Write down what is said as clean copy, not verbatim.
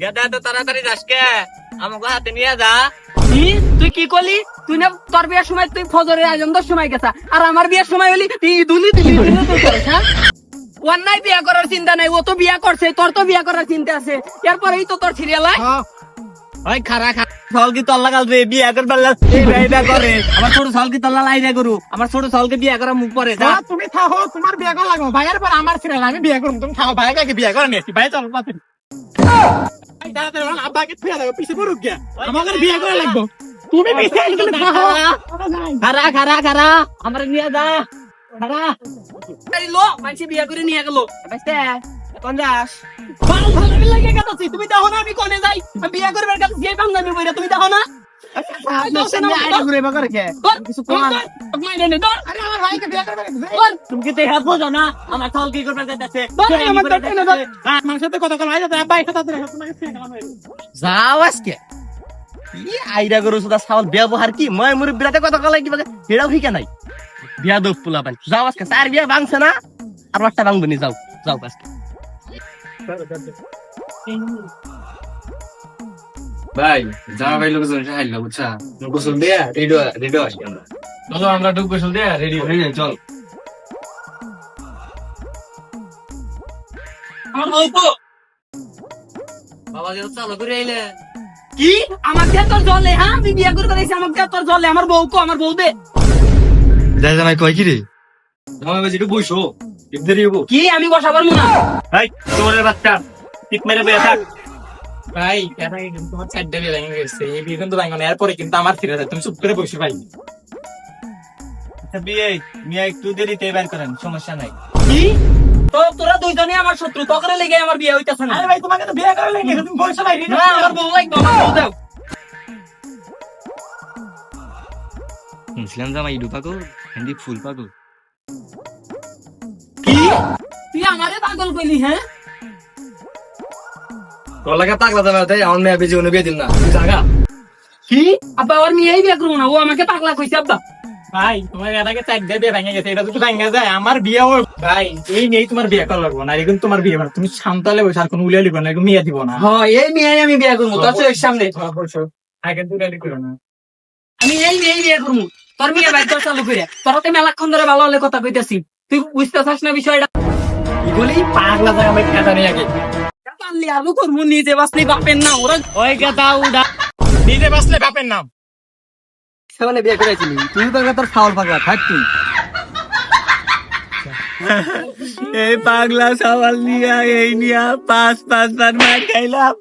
গেদা তো তাড়াতাড়ি যাসকে আমাকে হাতে নিয়ে যা। কি তুই কি করলি? তুই না তোর বিয়ের সময় তুই ফজরের আজান 10 সময় গেছা, আর আমার বিয়ের সময় হলি দুলি দিলি হ্যাঁ? ওর নাই বিয়া করার চিন্তা নাই, ও তো বিয়া করছে, তোর তো বিয়া করার চিন্তা আছে। এরপরেই তো তোর সিরিয়াল ওই খারা সাল কি তল্লা কাল রে বিয়া করবার এইটা করে। আমার ছোট সাল কি তল্লা লাইরা করু, আমার ছোট সালকে বিয়া করা মুখ পরে যা। তুমি থাকো, তোমার বিয়ে করা লাগবে ভাইয়ের পর আমার সিরিয়াল, আমি বিয়ে করবো, তুমি থাকো, ভাইকে আগে বিয়ে করে নিয়েছি, ভাই চল পাতে আব্বাকে ফিরে দেবো, পিছিয়ে পড়ুক গিয়া, আমাকে বিয়ে করে লাগবো, তুমি পিছিয়ে থাকো। খারা খারা খারা আমার নিয়ে যা খারা। লো মানসি বিয়া করে নিয়ে গেল, কোন যাস? তুমি দেখো না আমি কোনে যাই, আমি বিয়া করবার কাছে যে বাংলামি বইরা তুমি দেখো না? তুমি কি দেখা বোঝো না আমার সাল কি করবার যাচ্ছে? আমার সাথে কথা বলা যায়, আব্বা এটা তোমাকে যাও আজকে কি আইডা করো সুদা সাল ব্যবহার কি মই মুর বিরাতে কথা কলাই কি বাগে হেড়াও হিকা নাই বিয়া দপ পোলা পান। যাও আজকে চার বিয়া ভাঙছে না, আর একটা ভাঙবনি। যাও যাও আজকে। ভাই জামা ভাই লোকজন হাইল বুঝছা, গোসল দেয়া রেডিও রেডিও আসি আমরা। চলো আমরা একটু গোসল দেয়া রেডি হয়ে যাই, চল। আমার বউ বাবা যে চালু করে আইলে কি আমার দিয়ে তোর জলে? হ্যাঁ আমি বিয়া করতে যাইছি, আমার দিয়ে তোর জলে? আমার বউ কো, আমার বউ দে। যাই জামাই কয় কি রে, জামাই ভাই একটু বইসো, দেরি হবো। কি আমি বসা পারবো না? ভাই তোরের বাচ্চা টিপ মেরে বইয়া থাক। ভাই এটা কিন্তু তোমার চারটা বিয়ে ভেঙে গেছে, এই বিয়ে কিন্তু ভাঙবে না, এরপরে কিন্তু আমার ফিরে যায়, তুমি চুপ করে বসে ভাই। বিয়ে মিয়া একটু দেরিতে বের করেন, সমস্যা নাই। কি তো তোরা দুইজনই আমার শত্রু, তোকে লেগে আমার বিয়ে হইতাছে না। আরে ভাই তোমাকে তো বিয়ে করে লেগে তুমি বসে ভাই। না আমার বউ লাগবে, আমার বউ দাও। মুসলিম জামাই ইডু পাগল হিন্দি ফুল পাগল। কি তুই আমারে পাগল কইলি? হ্যাঁ তোর লাগে পাগলা জামা তাই আমার মেয়ে বেজে উনি বিয়ে দিন না, তুই জাগা। কি আব্বা ওর মেয়েই বিয়ে করবো না, ও আমাকে পাগলা কইছে। আব্বা ভাই তোমার এটাকে চারটা বিয়ে ভেঙে গেছে, এটা যদি ভেঙে যায় আমার বিয়ে ও ভাই এই নেই, তোমার বিয়ে করা লাগবো না, এখন তোমার বিয়ে মানে তুমি শান্তালে বসে আর কোনো উলিয়া লিখো না, এখন মেয়ে দিব না। হ্যাঁ এই মেয়েই আমি বিয়ে করবো, তোর চোখের সামনে। বসো আগে তুই রেডি করো না। আমি এই মেয়েই বিয়ে করবো, তোর মেয়ে বাইর কর চালু করে। তোর তো মেলাক্ষণ ধরে ভালো হলে কথা কইতাছি, তুই বুঝতে চাস না বিষয়টা? কি বলি পাগলা জায়গা ভাই খেতা নেই আগে, পারলি আলু করবো, নিজে বাঁচলি বাপের না ওরা। ওই কথা উড়া নিজে বাসলে বাপের নাম। সেখানে বিয়ে করেছিলি তুই তো তোর ফাউল পাগলা থাক তুই। এই পাগলা সওয়াল নিয়া এই নিয়া পাঁচ মার খাইলাম।